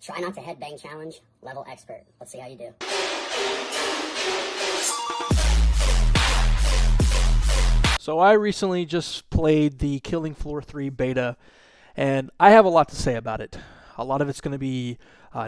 Try not to headbang challenge, level expert. Let's see how you do. So I recently just played the Killing Floor 3 beta, and I have a lot to say about it. A lot of it's going to be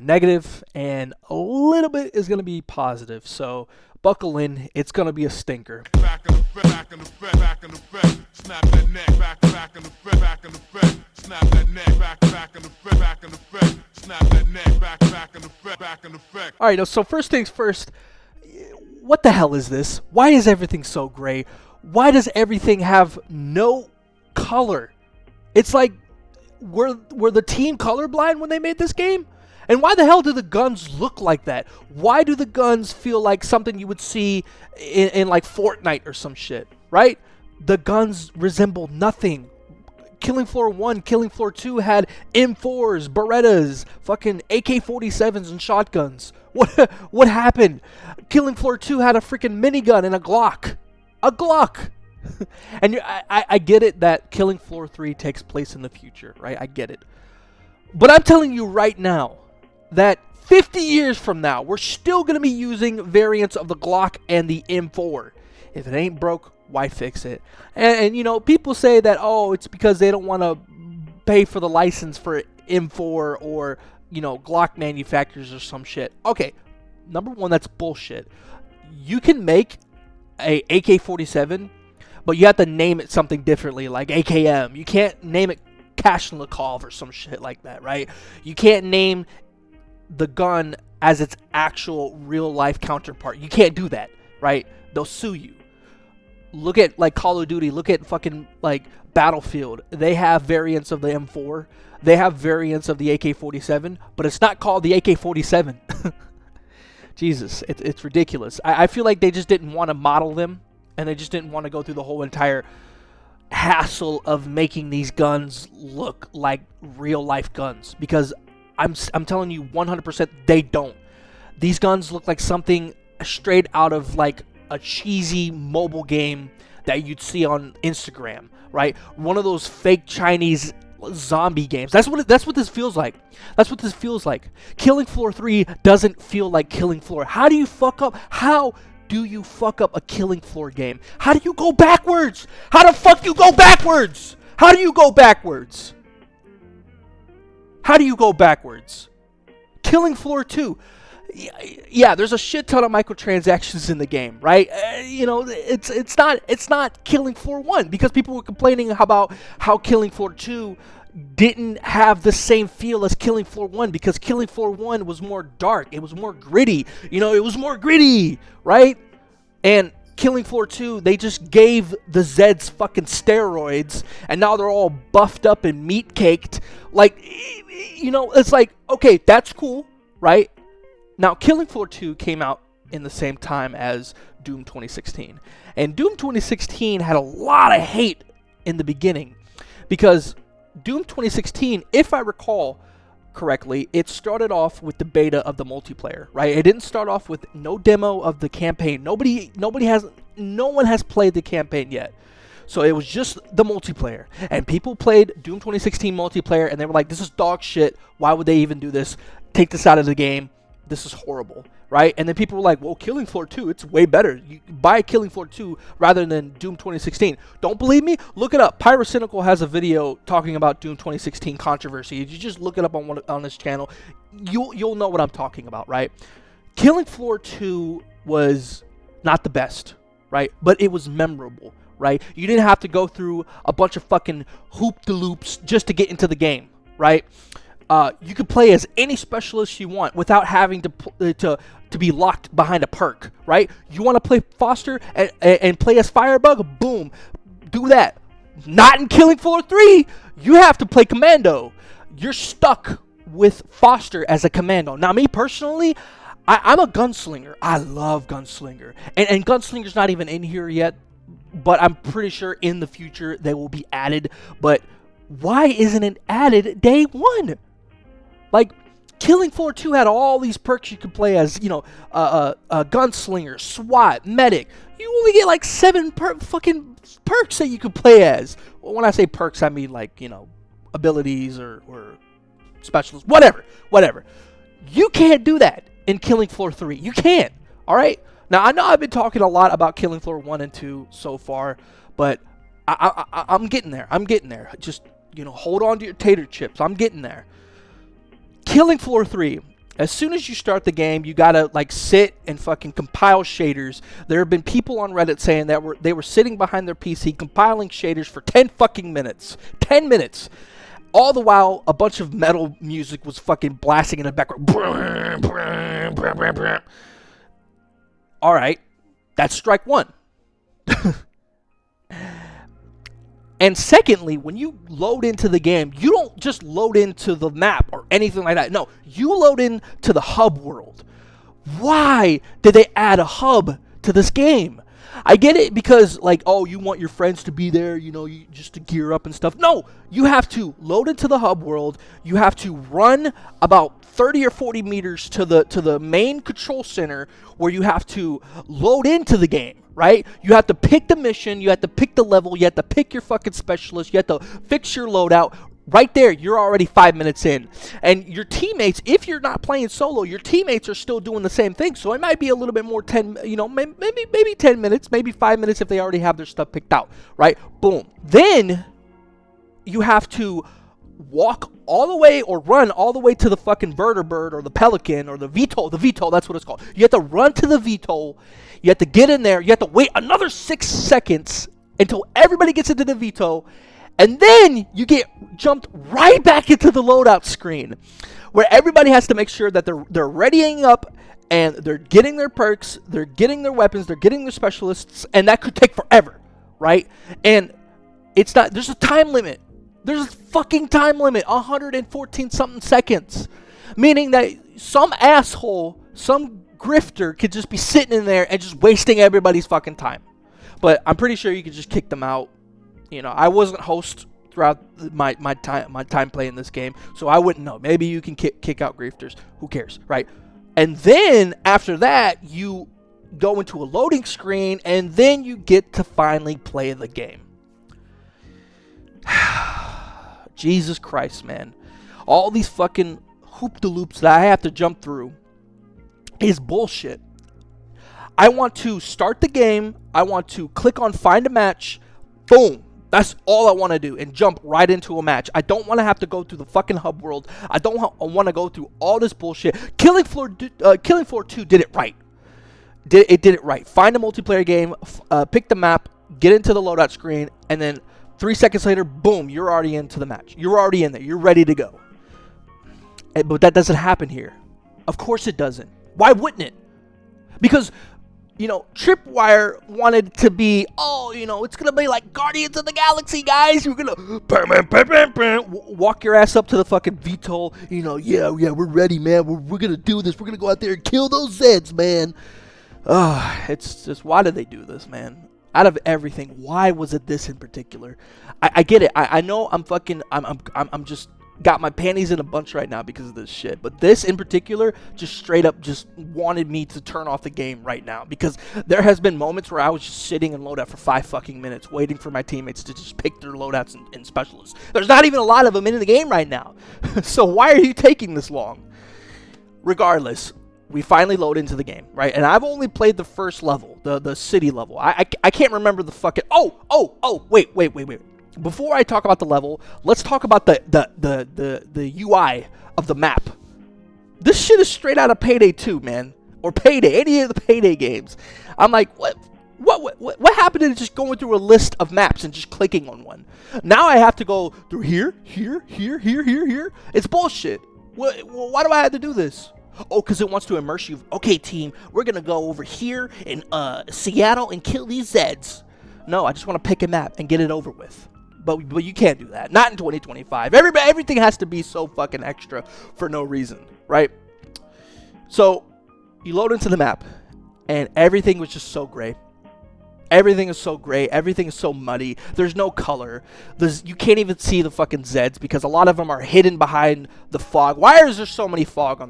negative, and a little bit is going to be positive. So buckle in, it's going to be a stinker. Back in the back in the back in the back, snap that neck, back in the back in the back, snap that neck, back in the back in the back, snap that neck, back in the back in the back. All right, so first things first, what the hell is this? Why is everything so gray? Why does everything have no color? It's like, were the team colorblind when they made this game? And why the hell do the guns look like that? Why do the guns feel like something you would see in like Fortnite or some shit, right? The guns resemble nothing. Killing Floor 1, Killing Floor 2 had M4s, Berettas, fucking AK-47s and shotguns. What happened? Killing Floor 2 had a freaking minigun and a Glock. A Glock! And I get it that Killing Floor 3 takes place in the future, right? I get it. But I'm telling you right now that 50 years from now, we're still going to be using variants of the Glock and the M4. If it ain't broke, why fix it? And you know, people say that, oh, it's because they don't want to pay for the license for M4 or, you know, Glock manufacturers or some shit. Okay, number one, that's bullshit. You can make a AK-47, but you have to name it something differently, like AKM. You can't name it Kalashnikov or some shit like that, right? You can't name the gun as its actual real-life counterpart. You can't do that, right? They'll sue you. Look at, like, Call of Duty. Look at fucking, like, Battlefield. They have variants of the M4. They have variants of the AK-47, but it's not called the AK-47. Jesus, it's ridiculous. I feel like they just didn't want to model them, and they just didn't want to go through the whole entire hassle of making these guns look like real-life guns, because I'm telling you 100% they don't. These guns look like something straight out of like a cheesy mobile game that you'd see on Instagram, right? One of those fake Chinese zombie games. That's what this feels like. That's what this feels like. Killing Floor 3 doesn't feel like Killing Floor. How do you fuck up a Killing Floor game? How do you go backwards? How the fuck you go backwards? How do you go backwards? How do you go backwards? Killing Floor 2. Yeah, there's a shit ton of microtransactions in the game, right? You know, it's not Killing Floor 1, because people were complaining about how Killing Floor 2 didn't have the same feel as Killing Floor 1, because Killing Floor 1 was more dark, it was more gritty, you know, it was more gritty, right? And Killing Floor 2, they just gave the Zeds fucking steroids, and now they're all buffed up and meat caked. Like, you know, it's like, okay, that's cool, right? Now, Killing Floor 2 came out in the same time as Doom 2016. And Doom 2016 had a lot of hate in the beginning, because Doom 2016, if I recall correctly, it started off with the beta of the multiplayer, right? It didn't start off with no demo of the campaign. No one has played the campaign yet. So it was just the multiplayer. And people played Doom 2016 multiplayer, and they were like, this is dog shit. Why would they even do this? Take this out of the game. This is horrible, right? And then people were like, well, Killing Floor 2, it's way better. You buy Killing Floor 2 rather than Doom 2016. Don't believe me? Look it up. Pyrocynical has a video talking about Doom 2016 controversy. If you just look it up on this channel, you'll know what I'm talking about, right? Killing Floor 2 was not the best, right? But it was memorable, right? You didn't have to go through a bunch of fucking hoop-de-loops just to get into the game, right? You could play as any specialist you want without having to be locked behind a perk, right? You want to play Foster and play as Firebug? Boom. Do that. Not in Killing Floor 3. You have to play Commando. You're stuck with Foster as a Commando. Now, me personally, I'm a gunslinger. I love gunslinger. And gunslinger's not even in here yet, but I'm pretty sure in the future they will be added. But why isn't it added day one? Like, Killing Floor 2 had all these perks you could play as, you know, gunslinger, SWAT, medic. You only get like 7 fucking perks that you could play as. Well, when I say perks, I mean like, you know, abilities or specialist, whatever. You can't do that in Killing Floor 3. You can't. All right. Now I know I've been talking a lot about Killing Floor 1 and 2 so far, but I'm getting there. I'm getting there. Just, you know, hold on to your tater chips. I'm getting there. Killing Floor 3. As soon as you start the game, you gotta like sit and fucking compile shaders. There have been people on Reddit saying that they were sitting behind their PC compiling shaders for 10 fucking minutes. 10 minutes. All the while, a bunch of metal music was fucking blasting in the background. All right, that's strike one. And secondly, when you load into the game, you don't just load into the map or anything like that. No, you load into the hub world. Why did they add a hub to this game? I get it because, like, oh, you want your friends to be there, you know, just to gear up and stuff. No, you have to load into the hub world. You have to run about 30 or 40 meters to the main control center where you have to load into the game. Right? You have to pick the mission, you have to pick the level, you have to pick your fucking specialist, you have to fix your loadout. Right there, you're already 5 minutes in. And your teammates, if you're not playing solo, your teammates are still doing the same thing. So it might be a little bit more 10, you know, maybe 10 minutes, maybe 5 minutes if they already have their stuff picked out. Right? Boom. Then you have to walk all the way or run all the way to the fucking vertibird or the pelican or the VTOL. The VTOL, that's what it's called. You have to run to the VTOL. You have to get in there. You have to wait another 6 seconds until everybody gets into the VTOL. And then you get jumped right back into the loadout screen where everybody has to make sure that they're readying up and they're getting their perks, they're getting their weapons, they're getting their specialists, and that could take forever, right? And it's not, there's a time limit. There's a fucking time limit, 114 something seconds. Meaning that some asshole, some grifter could just be sitting in there and just wasting everybody's fucking time. But I'm pretty sure you could just kick them out. You know, I wasn't host throughout my time playing this game, so I wouldn't know. Maybe you can kick out grifters. Who cares, right? And then after that, you go into a loading screen, and then you get to finally play the game. Jesus Christ, man. All these fucking hoop-de-loops that I have to jump through is bullshit. I want to start the game. I want to click on find a match. Boom. That's all I want to do and jump right into a match. I don't want to have to go through the fucking hub world. I don't want to go through all this bullshit. Killing Floor 2 did it right. It did it right. Find a multiplayer game, pick the map, get into the loadout screen, and then 3 seconds later, boom, you're already into the match. You're already in there. You're ready to go. But that doesn't happen here. Of course it doesn't. Why wouldn't it? Because, you know, Tripwire wanted to be, oh, you know, it's going to be like Guardians of the Galaxy, guys. You're going to walk your ass up to the fucking VTOL. You know, yeah, we're ready, man. We're going to do this. We're going to go out there and kill those Zeds, man. It's just, why did they do this, man? Out of everything, why was it this in particular? I get it. I know I'm just got my panties in a bunch right now because of this shit. But this in particular just straight up just wanted me to turn off the game right now. Because there has been moments where I was just sitting in loadout for 5 fucking minutes waiting for my teammates to just pick their loadouts and specialists. There's not even a lot of them in the game right now. So why are you taking this long? Regardless, we finally load into the game, right? And I've only played the first level, the city level. I can't remember the fucking... Wait. Before I talk about the level, let's talk about the UI of the map. This shit is straight out of Payday 2, man. Or Payday, any of the Payday games. I'm like, what happened to just going through a list of maps and just clicking on one? Now I have to go through here. It's bullshit. Why do I have to do this? Oh, because it wants to immerse you. Okay, team, we're going to go over here in Seattle and kill these Zeds. No, I just want to pick a map and get it over with. But you can't do that. Not in 2025. Everything has to be so fucking extra for no reason, right? So, you load into the map, and everything was just so gray. Everything is so gray. Everything is so muddy. There's no color. You can't even see the fucking Zeds because a lot of them are hidden behind the fog. Why is there so much fog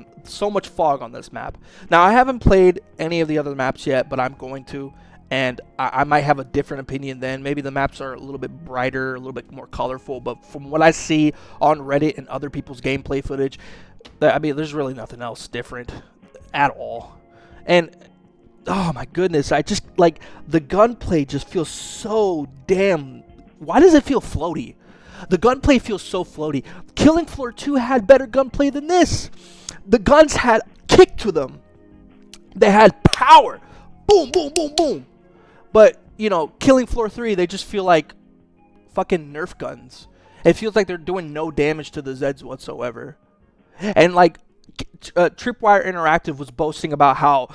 on this map? Now, I haven't played any of the other maps yet, but I'm going to. And I might have a different opinion then. Maybe the maps are a little bit brighter, a little bit more colorful. But from what I see on Reddit and other people's gameplay footage, I mean, there's really nothing else different at all. And oh my goodness, I just like the gunplay just feels so damn. Why does it feel floaty? The gunplay feels so floaty. Killing Floor 2 had better gunplay than this. The guns had kick to them. They had power. Boom, boom, boom, boom. But, you know, Killing Floor 3, they just feel like fucking Nerf guns. It feels like they're doing no damage to the Zeds whatsoever. And, like, Tripwire Interactive was boasting about how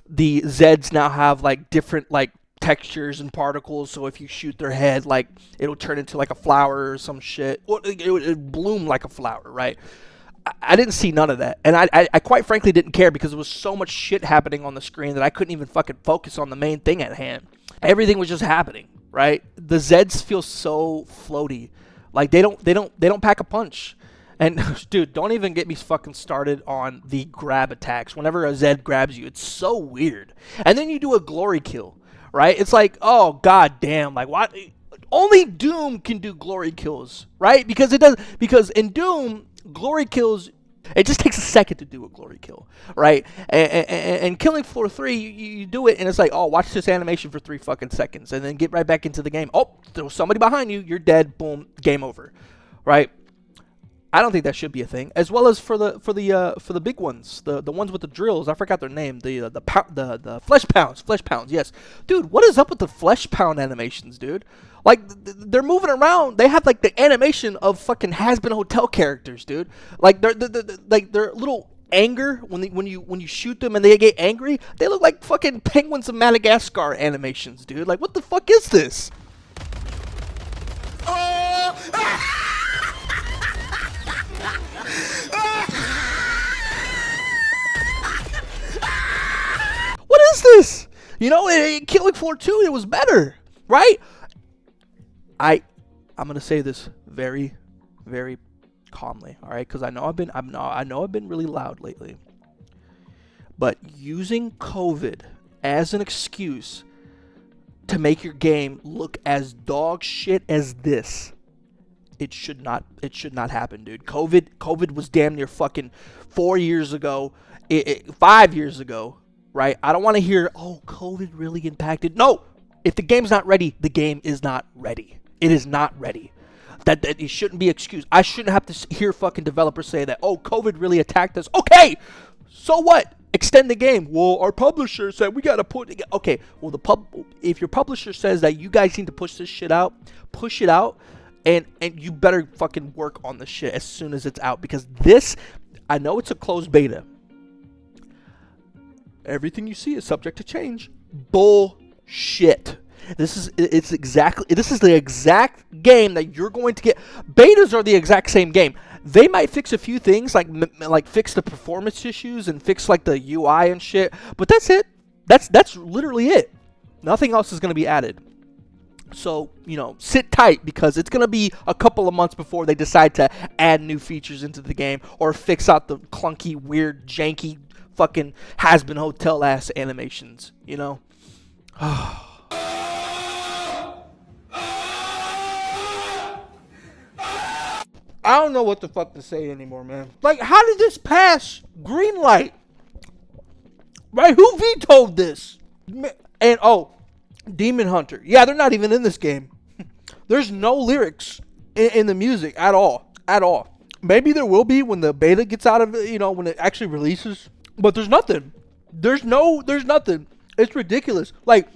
the Zeds now have, like, different, like, textures and particles. So if you shoot their head, like, it'll turn into, like, a flower or some shit. Well, it would bloom like a flower, right? I didn't see none of that. And I quite frankly didn't care because there was so much shit happening on the screen that I couldn't even fucking focus on the main thing at hand. Everything was just happening, right? The Zeds feel so floaty. Like they don't pack a punch. And dude, don't even get me fucking started on the grab attacks. Whenever a Zed grabs you, it's so weird. And then you do a glory kill, right? It's like, oh god damn, like what? Only Doom can do glory kills, right? Because in Doom, glory kills, it just takes a second to do a glory kill, right? And Killing Floor 3, you do it, and it's like, oh, watch this animation for 3 fucking seconds, and then get right back into the game. Oh, there's somebody behind you, you're dead, boom, game over, right? I don't think that should be a thing. As well as for the big ones, the ones with the drills. I forgot their name. The flesh pounds. Yes, dude. What is up with the flesh pound animations, dude? Like they're moving around. They have like the animation of fucking Has-Been Hotel characters, dude. Like their little anger when you shoot them and they get angry. They look like fucking penguins of Madagascar animations, dude. Like what the fuck is this? What is this? You know, Killing Floor 2, it was better, right? I'm gonna say this very, very calmly, all right? Because I know I've been really loud lately. But using COVID as an excuse to make your game look as dog shit as this, it should not happen, dude. COVID was damn near fucking 4 years ago, 5 years ago, right? I don't want to hear, oh, COVID really impacted. No, if the game's not ready, the game is not ready. It is not ready. That it shouldn't be excused. I shouldn't have to hear fucking developers say that, oh, COVID really attacked us. Okay, so what? Extend the game. Well, our publisher said we gotta put it. Okay, well, if your publisher says that you guys need to push this shit out, push it out. And you better fucking work on the shit as soon as it's out. Because this, I know it's a closed beta. Everything you see is subject to change. Bullshit. This is the exact game that you're going to get. Betas are the exact same game. They might fix a few things, like fix the performance issues and fix like the UI and shit. But that's it. That's literally it. Nothing else is going to be added. So, you know, sit tight because it's going to be a couple of months before they decide to add new features into the game or fix out the clunky, weird, janky, fucking Has-Been Hotel ass animations, you know? I don't know what the fuck to say anymore, man. Like, how did this pass green light? Right? Who vetoed this? And, oh, Demon Hunter. Yeah, they're not even in this game. There's no lyrics in the music at all. At all. Maybe there will be when the beta gets out of it, you know, when it actually releases. But there's nothing. There's nothing. It's ridiculous. Like,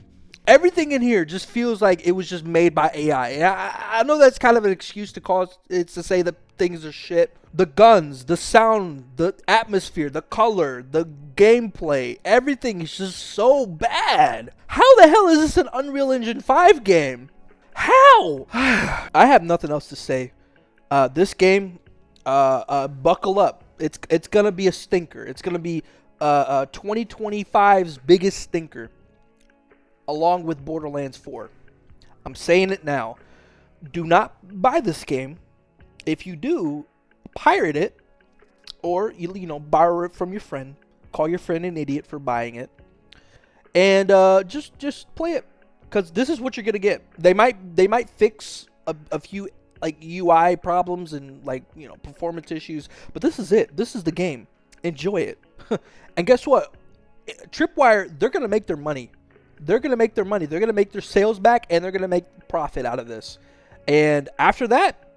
everything in here just feels like it was just made by AI. And I know that's kind of an excuse to say that things are shit. The guns, the sound, the atmosphere, the color, the gameplay, everything is just so bad. How the hell is this an Unreal Engine 5 game? How? I have nothing else to say. This game, buckle up. It's gonna be a stinker. It's gonna be 2025's biggest stinker, along with Borderlands 4. I'm saying it now. Do not buy this game. If you do, pirate it, or you know, borrow it from your friend. Call your friend an idiot for buying it, and just play it, because this is what you're gonna get. They might fix a few like UI problems and like performance issues, but this is it. This is the game. Enjoy it. And guess what? Tripwire, they're gonna make their money. They're gonna make their money. They're gonna make their sales back, and they're gonna make profit out of this. And after that,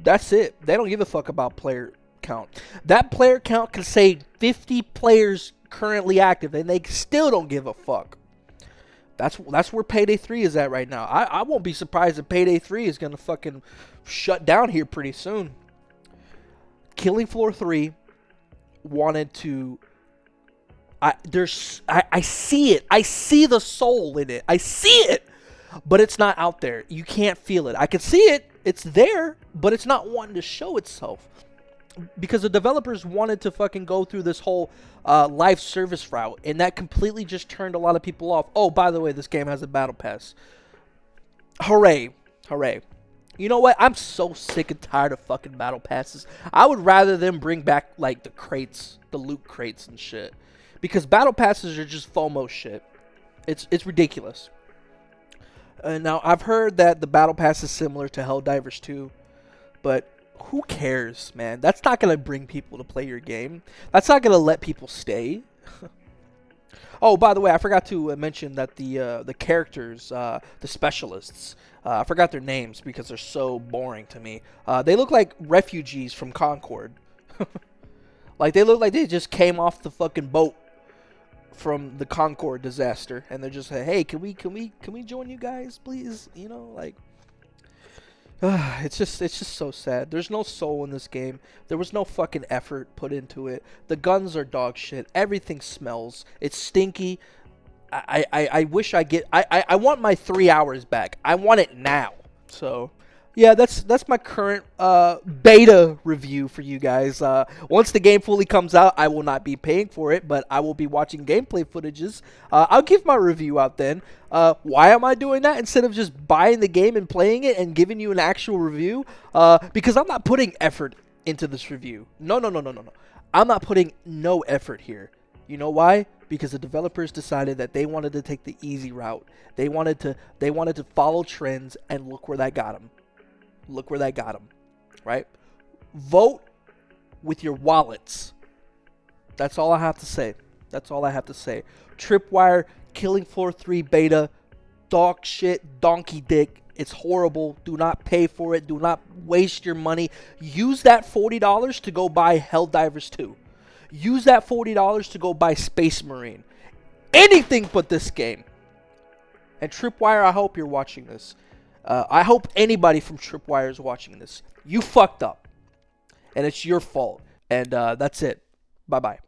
that's it. They don't give a fuck about player count. That player count can say 50 players currently active, and they still don't give a fuck. That's where Payday 3 is at right now. I won't be surprised if Payday 3 is gonna fucking shut down here pretty soon. Killing Floor 3 wanted to. I see it. I see the soul in it. I see it, but it's not out there. You can't feel it. I can see it. It's there, but it's not wanting to show itself. Because the developers wanted to fucking go through this whole live service route, and that completely just turned a lot of people off. Oh, by the way, this game has a battle pass. Hooray. Hooray. You know what? I'm so sick and tired of fucking battle passes. I would rather them bring back, like, the crates, the loot crates and shit. Because battle passes are just FOMO shit. It's ridiculous. Now, I've heard that the battle pass is similar to Helldivers 2, but who cares, man? That's not going to bring people to play your game. That's not going to let people stay. Oh, by the way, I forgot to mention that the characters, the specialists, I forgot their names because they're so boring to me. They look like refugees from Concord. Like, they look like they just came off the fucking boat from the Concord disaster, and they're just like, hey, can we join you guys, please? You know, like, it's just so sad. There's no soul in this game. There was no fucking effort put into it. The guns are dog shit. Everything smells. It's stinky. I wish I want my 3 hours back. I want it now. So yeah, that's my current beta review for you guys. Once the game fully comes out, I will not be paying for it, but I will be watching gameplay footages. I'll give my review out then. Why am I doing that instead of just buying the game and playing it and giving you an actual review? Because I'm not putting effort into this review. No. I'm not putting no effort here. You know why? Because the developers decided that they wanted to take the easy route. They wanted to follow trends, and look where that got them. Look where that got them, right? Vote with your wallets. That's all I have to say. That's all I have to say. Tripwire, Killing Floor 3 Beta, dog shit, donkey dick. It's horrible. Do not pay for it. Do not waste your money. Use that $40 to go buy Helldivers 2. Use that $40 to go buy Space Marine. Anything but this game. And Tripwire, I hope you're watching this. I hope anybody from Tripwire is watching this. You fucked up. And it's your fault. And that's it. Bye-bye.